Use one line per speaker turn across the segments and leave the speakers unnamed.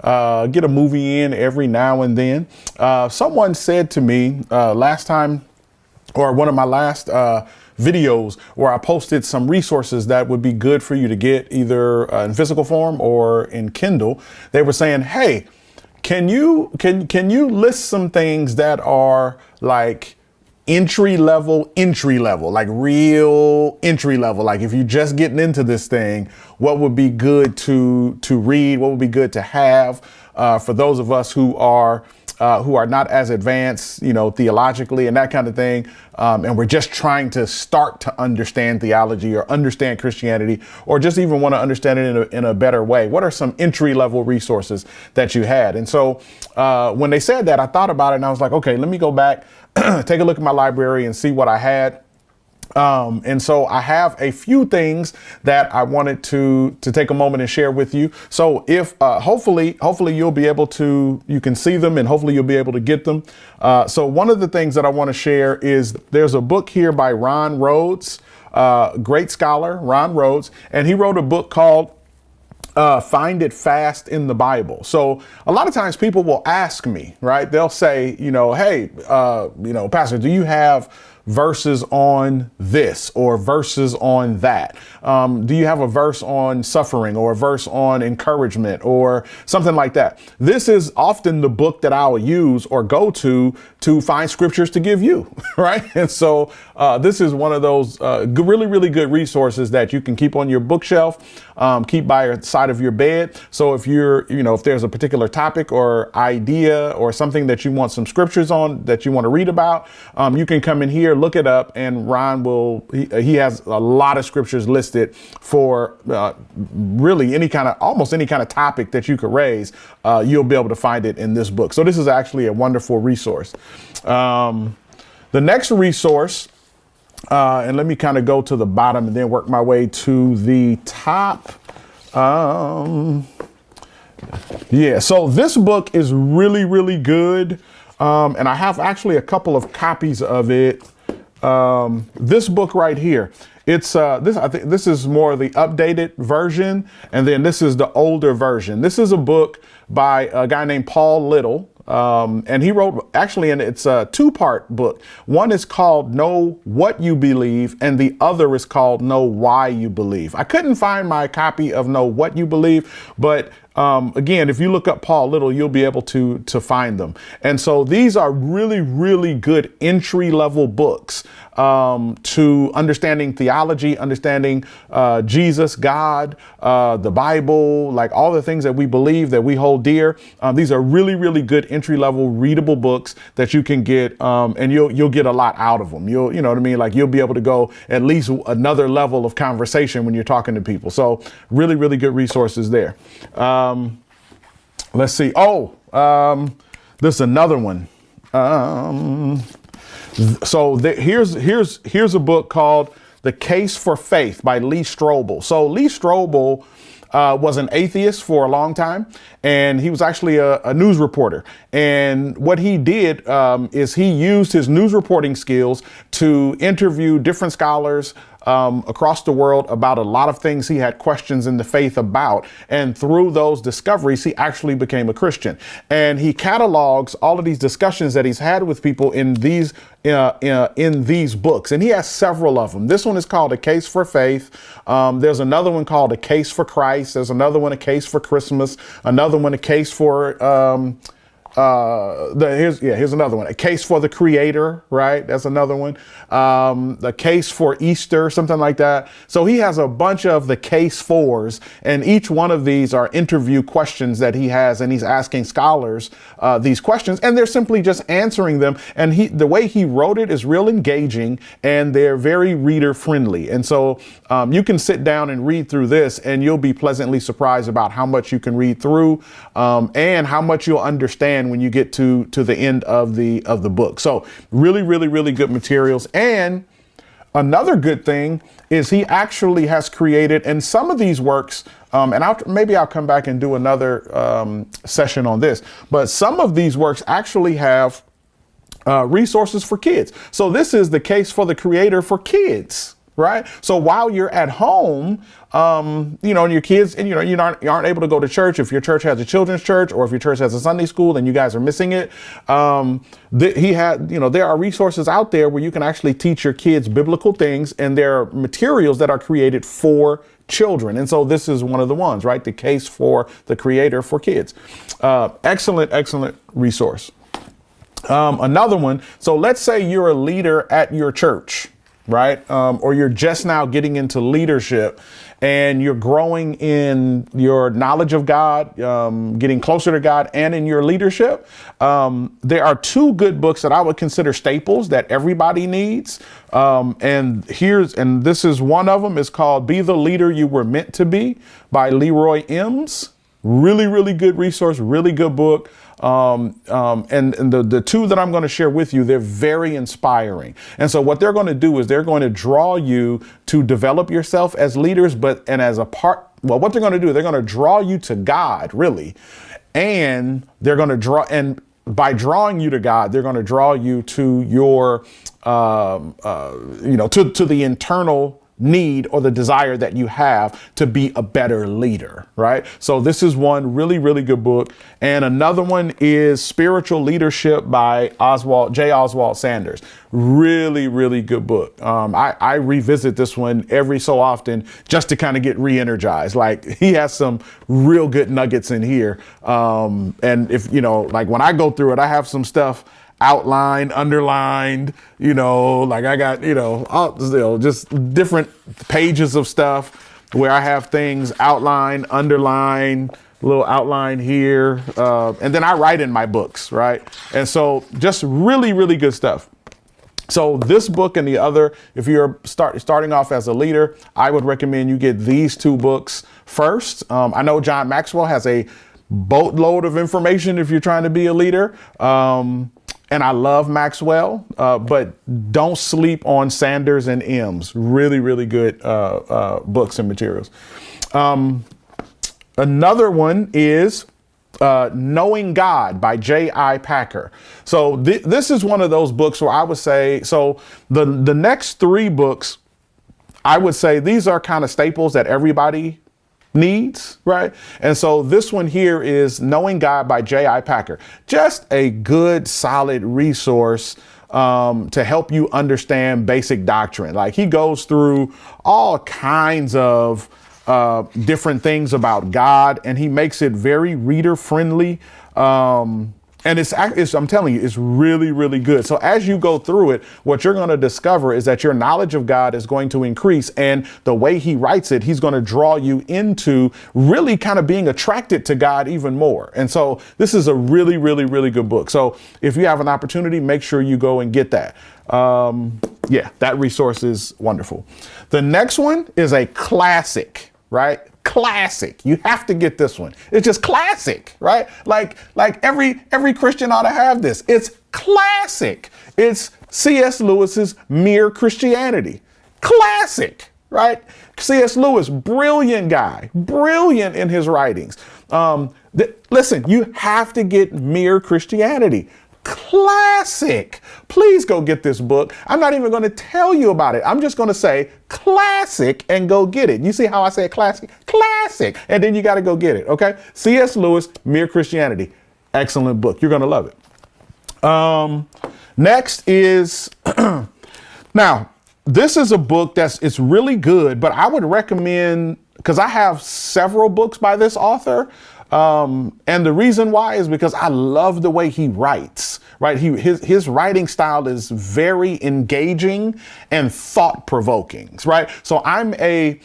get a movie in every now and then. Someone said to me last time, or one of my last videos, where I posted some resources that would be good for you to get either in physical form or in Kindle. They were saying, hey, can you list some things that are like entry level, like real entry level? Like if you're just getting into this thing, what would be good to read? What would be good to have for those of us who are not as advanced, theologically and that kind of thing. And we're just trying to start to understand theology or understand Christianity, or just even want to understand it in a better way. What are some entry level resources that you had? And so when they said that, I thought about it and I was like, okay, let me go back, take a look at my library and see what I had. And so I have a few things that I wanted to take a moment and share with you. So if hopefully you'll be able to, you can see them and hopefully you'll be able to get them. So one of the things that I want to share is there's a book here by Ron Rhodes, great scholar, Ron Rhodes, and he wrote a book called Find It Fast in the Bible. So a lot of times people will ask me, right? They'll say, hey, Pastor, do you have verses on this or verses on that? Do you have a verse on suffering or a verse on encouragement or something like that? This is often the book that I'll use or go to find scriptures to give you, right? And so this is one of those really, really good resources that you can keep on your bookshelf, keep by your side of your bed. So if if there's a particular topic or idea or something that you want some scriptures on that you want to read about, you can come in here, look it up, and Ron he has a lot of scriptures listed for really almost any kind of topic that you could raise. You'll be able to find it in this book. So this is actually a wonderful resource. The next resource, and let me kind of go to the bottom and then work my way to the top. So this book is really, really good. And I have actually a couple of copies of it. This book right here, it's I think this is more of the updated version, and then this is the older version. This is a book by a guy named Paul Little. And he wrote, and it's a two-part book. One is called Know What You Believe, and the other is called Know Why You Believe. I couldn't find my copy of Know What You Believe, but again, if you look up Paul Little, you'll be able to find them. And so these are really, really good entry-level books to understanding theology, understanding Jesus, God, the Bible, like all the things that we believe, that we hold dear. These are really, really good entry-level readable books that you can get, and you'll get a lot out of them. You know what I mean? Like you'll be able to go at least another level of conversation when you're talking to people. So really, really good resources there. Let's see. There's another one. Here's a book called The Case for Faith by Lee Strobel. So Lee Strobel was an atheist for a long time, and he was actually a news reporter. And what he did is he used his news reporting skills to interview different scholars across the world about a lot of things he had questions in the faith about. And through those discoveries, he actually became a Christian. And he catalogs all of these discussions that he's had with people in these books. And he has several of them. This one is called A Case for Faith. There's another one called A Case for Christ. There's another one, A Case for Christmas. Another one, A Case for here's another one. A Case for the Creator, right? That's another one. The Case for Easter, something like that. So he has a bunch of the case fors, and each one of these are interview questions that he has, and he's asking scholars these questions, and they're simply just answering them. And the way he wrote it is real engaging, and they're very reader friendly. And so you can sit down and read through this, and you'll be pleasantly surprised about how much you can read through, and how much you'll understand when you get to the end of the book. So really, really, really good materials. And another good thing is he actually has created, and some of these works, and maybe I'll come back and do another session on this, but some of these works actually have resources for kids. So this is The Case for the Creator for kids. right? So while you're at home, and your kids, and you aren't able to go to church, if your church has a children's church or if your church has a Sunday school and you guys are missing it, there are resources out there where you can actually teach your kids biblical things, and there are materials that are created for children. And so this is one of the ones, right? The Case for the Creator for Kids. Excellent resource. Another one. So let's say you're a leader at your church, right? Or you're just now getting into leadership and you're growing in your knowledge of God, getting closer to God, and in your leadership. There are two good books that I would consider staples that everybody needs. And this is one of them. It's called Be the Leader You Were Meant to Be by Leroy Eames. Really good resource, really good book. And the two that I'm going to share with you, they're very inspiring. And so what they're going to do is they're going to draw you to develop yourself as leaders, what they're going to do, they're going to draw you to God, really. And they're going to and by drawing you to God, they're going to draw you to your, to the internal need or the desire that you have to be a better leader, right? So this is one really good book. And another one is Spiritual Leadership by J. Oswald Sanders. Really good book. I revisit this one every so often just to kind of get re-energized. Like, he has some real good nuggets in here. And if, like when I go through it, I have some stuff outlined, underlined, like I got, just different pages of stuff where I have things outlined, underlined, little outline here. And then I write in my books, right? And so just really good stuff. So this book and the other, if you're starting off as a leader, I would recommend you get these two books first. I know John Maxwell has a boatload of information if you're trying to be a leader. And I love Maxwell, but don't sleep on Sanders and Eames. Really good books and materials. Another one is Knowing God by J.I. Packer. So this is one of those books where I would say, so the next three books, I would say these are kind of staples that everybody needs, right? And so this one here is Knowing God by J.I. Packer. Just a good, solid resource to help you understand basic doctrine. Like, he goes through all kinds of different things about God, and he makes it very reader friendly. And I'm telling you, it's really good. So as you go through it, what you're going to discover is that your knowledge of God is going to increase. And the way he writes it, he's going to draw you into really kind of being attracted to God even more. And so this is a really good book. So if you have an opportunity, make sure you go and get that. That resource is wonderful. The next one is a classic, right? Classic. You have to get this one. It's just classic, right? Like every Christian ought to have this. It's classic. It's C.S. Lewis's Mere Christianity. Classic, right? C.S. Lewis, brilliant guy, brilliant in his writings. Listen, you have to get Mere Christianity. Classic. Please go get this book. I'm not even going to tell you about it. I'm just going to say classic and go get it. You see how I say classic? Classic. And then you got to go get it. Okay. C.S. Lewis, Mere Christianity. Excellent book. You're going to love it. Next is, now, this is a book it's really good, but I would recommend, because I have several books by this author. And the reason why is because I love the way he writes, right? His writing style is very engaging and thought provoking, right? So I'm a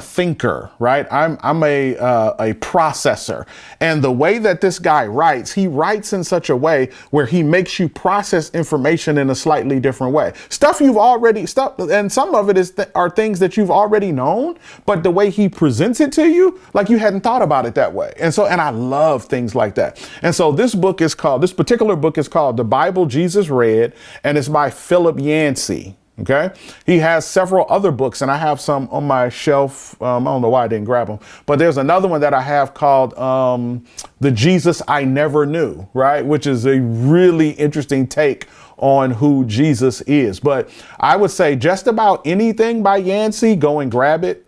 thinker, right? I'm a processor. And the way that this guy writes, he writes in such a way where he makes you process information in a slightly different way. And some of it are things that you've already known, but the way he presents it to you, like you hadn't thought about it that way. And I love things like that. And so this particular book is called The Bible Jesus Read, and it's by Philip Yancey. Okay. He has several other books, and I have some on my shelf. I don't know why I didn't grab them, but there's another one that I have called The Jesus I Never Knew, right? Which is a really interesting take on who Jesus is. But I would say just about anything by Yancey, go and grab it,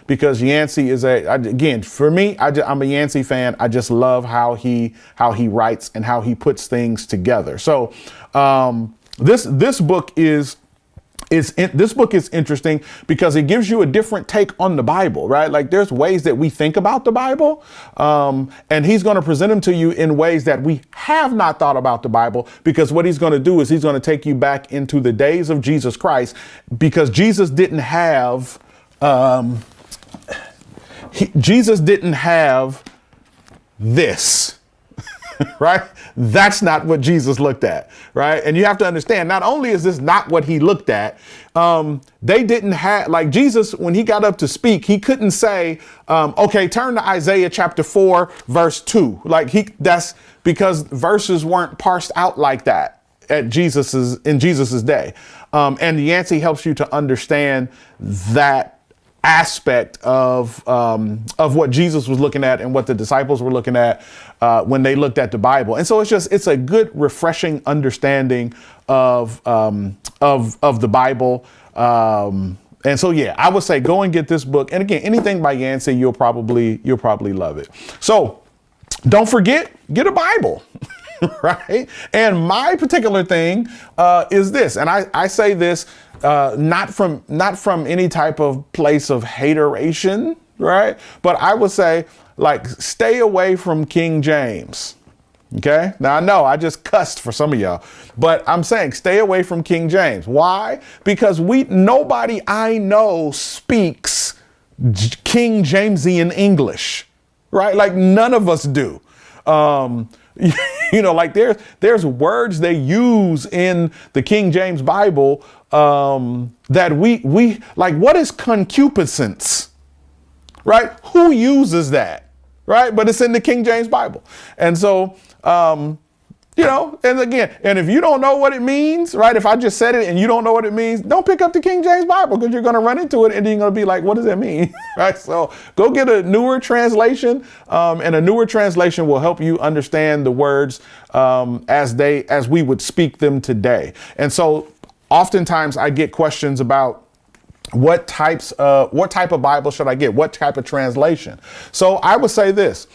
because Yancey is again, for me, I'm a Yancey fan. I just love how he writes and how he puts things together. So this book is interesting because it gives you a different take on the Bible, right? Like there's ways that we think about the Bible, and he's going to present them to you in ways that we have not thought about the Bible, because what he's going to do is he's going to take you back into the days of Jesus Christ, because Jesus didn't have this. Right? That's not what Jesus looked at. Right. And you have to understand, not only is this not what he looked at, they didn't have, like Jesus, when he got up to speak, he couldn't say, OK, turn to Isaiah chapter 4, verse 2. Like that's because verses weren't parsed out like that in Jesus's day. And Yancey helps you to understand that aspect of what Jesus was looking at and what the disciples were looking at when they looked at the Bible. And so it's a good, refreshing understanding of the Bible. And so, yeah, I would say go and get this book. And again, anything by Yancey, you'll probably love it. So don't forget, get a Bible. Right. And my particular thing is this, and I say this not from any type of place of hateration. Right. But I would say, like, stay away from King James. OK, now, I know I just cussed for some of y'all, but I'm saying stay away from King James. Why? Because nobody I know speaks King Jamesian English. Right. Like none of us do. You know, like there's words they use in the King James Bible that we like. What is concupiscence? Right? Who uses that? Right? But it's in the King James Bible. And so, you know, and again, and if you don't know what it means, right? If I just said it and you don't know what it means, don't pick up the King James Bible, because you're going to run into it and you're going to be like, what does that mean? Right? So go get a newer translation, and a newer translation will help you understand the words as we would speak them today. And so oftentimes I get questions about what type of Bible should I get? What type of translation? So I would say this.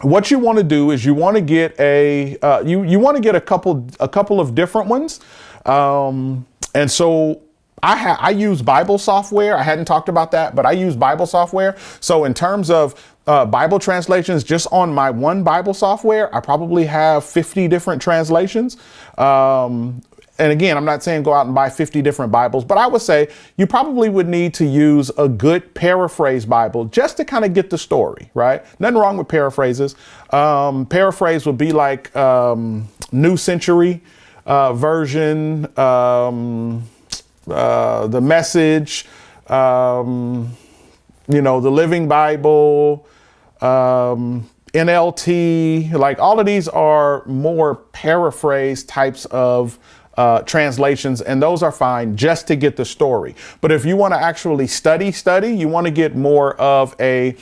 What you want to do is you want to get a couple of different ones. And so I use Bible software. I hadn't talked about that, but I use Bible software. So in terms of Bible translations, just on my one Bible software, I probably have 50 different translations. And again, I'm not saying go out and buy 50 different Bibles, but I would say you probably would need to use a good paraphrase Bible just to kind of get the story, right? Nothing wrong with paraphrases. Paraphrase would be like New Century Version, the Message, you know, the Living Bible, NLT, like all of these are more paraphrase types of translations, and those are fine just to get the story. But if you want to actually study, you want to get more of a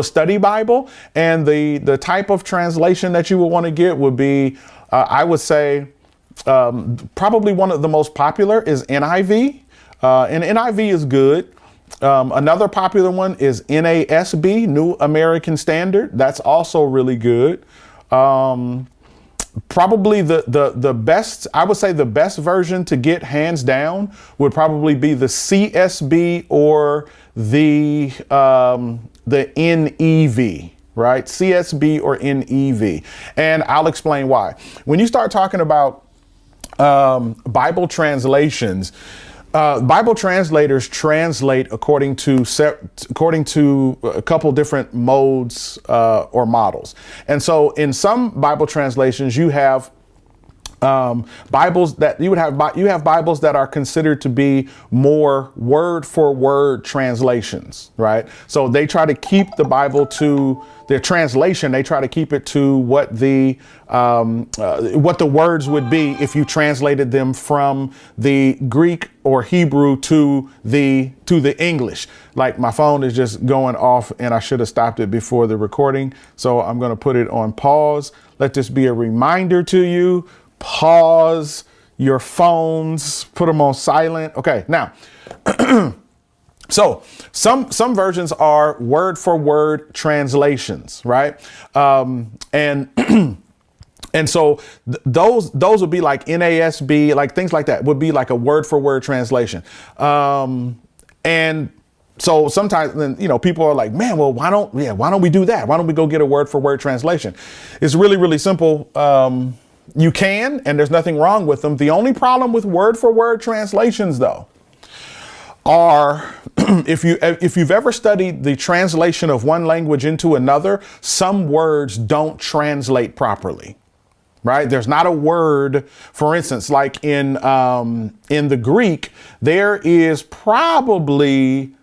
study Bible, and the type of translation that you would want to get would be, I would say, probably one of the most popular is NIV, and NIV is good. Another popular one is NASB, New American Standard. That's also really good. Probably the best, I would say the best version to get hands down would probably be the CSB or the NEV, right? CSB or NEV. And I'll explain why. When you start talking about Bible translations, Bible translators translate according to a couple different modes or models. And so in some Bible translations, you have Bibles that you have Bibles that are considered to be more word for word translations, right? So they try to keep the Bible to their translation. They try to keep it to what the words would be if you translated them from the Greek or Hebrew to the English. Like, my phone is just going off and I should have stopped it before the recording. So I'm going to put it on pause. Let this be a reminder to you. Pause your phones, put them on silent. Okay, now, so some versions are word for word translations, right? And and so those would be like NASB, like things like that would be like a word for word translation. And so sometimes then, you know, people are like, man, well, why don't we do that? Why don't we go get a word for word translation? It's really, really simple. You can, and there's nothing wrong with them. The only problem with word for word translations, though, are if you've ever studied the translation of one language into another, some words don't translate properly. Right? There's not a word, for instance, like in the Greek, there is probably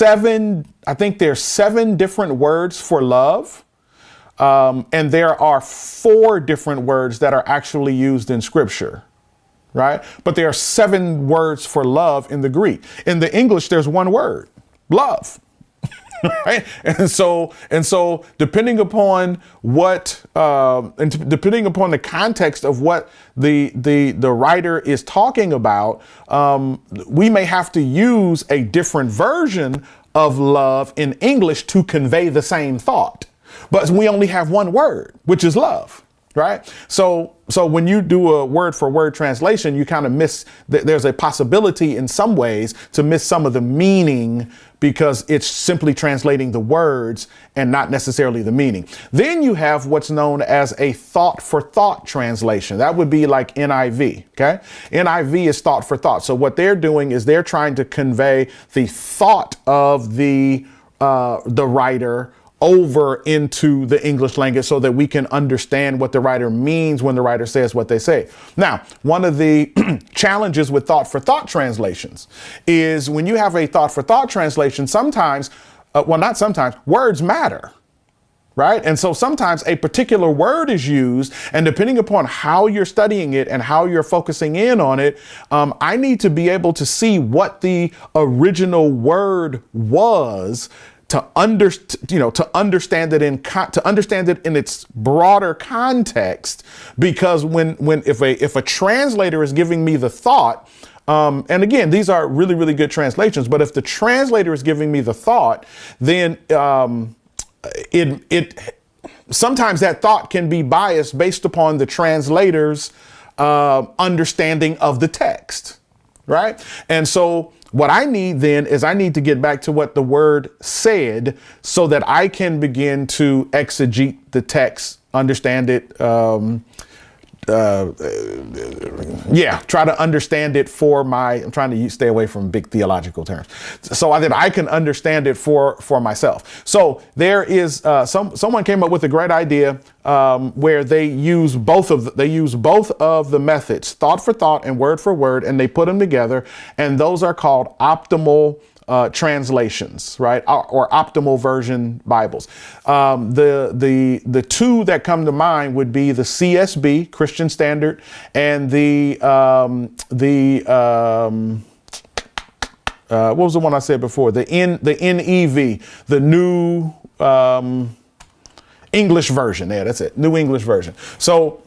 I think there's 7 different words for love. And there are 4 different words that are actually used in scripture, right? But there are 7 words for love in the Greek. In the English, there's 1 word, love. Right? And so depending upon what depending upon the context of what the writer is talking about, we may have to use a different version of love in English to convey the same thought. But we only have 1 word, which is love. Right. So when you do a word for word translation, you kind of miss there's a possibility in some ways to miss some of the meaning because it's simply translating the words and not necessarily the meaning. Then you have what's known as a thought for thought translation. That would be like NIV. OK, NIV is thought for thought. So what they're doing is they're trying to convey the thought of the writer over into the English language so that we can understand what the writer means when the writer says what they say. Now, one of the challenges with thought for thought translations is when you have a thought for thought translation, sometimes, not sometimes, words matter. Right. And so sometimes a particular word is used, and depending upon how you're studying it and how you're focusing in on it, I need to be able to see what the original word was to understand it in its broader context, because if a translator is giving me the thought, and again, these are really, really good translations, but if the translator is giving me the thought, then sometimes that thought can be biased based upon the translator's understanding of the text, right? And so what I need then is I need to get back to what the word said so that I can begin to exegete the text, understand it, try to understand it I'm trying to stay away from big theological terms so that I can understand it for myself. So there is someone came up with a great idea where they use both of the methods, thought for thought and word for word, and they put them together, and those are called optimal translations, right? Or optimal version Bibles. The 2 that come to mind would be the CSB, Christian Standard, and what was the one I said before? The NEV, the New English Version. Yeah, that's it. New English Version. So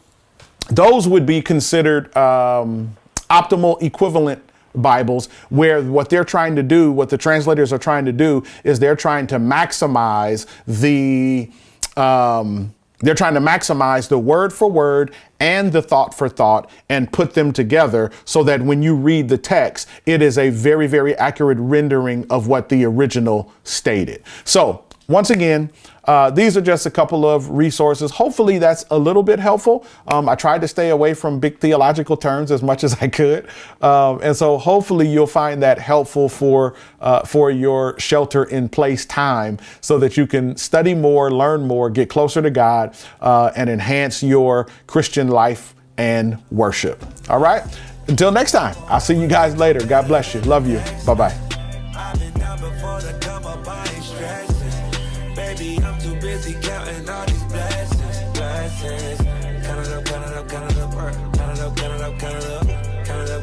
those would be considered optimal equivalent Bibles, where what the translators are trying to do is they're trying to maximize the word for word and the thought for thought and put them together so that when you read the text, it is a very, very accurate rendering of what the original stated. So once again, these are just a couple of resources. Hopefully that's a little bit helpful. I tried to stay away from big theological terms as much as I could. And so hopefully you'll find that helpful for your shelter in place time so that you can study more, learn more, get closer to God, and enhance your Christian life and worship. All right. Until next time, I'll see you guys later. God bless you. Love you. Bye-bye.
I'm too busy counting all these blessings. Count it up, count it up, count it up, count it up, count it up, count it up, count it up.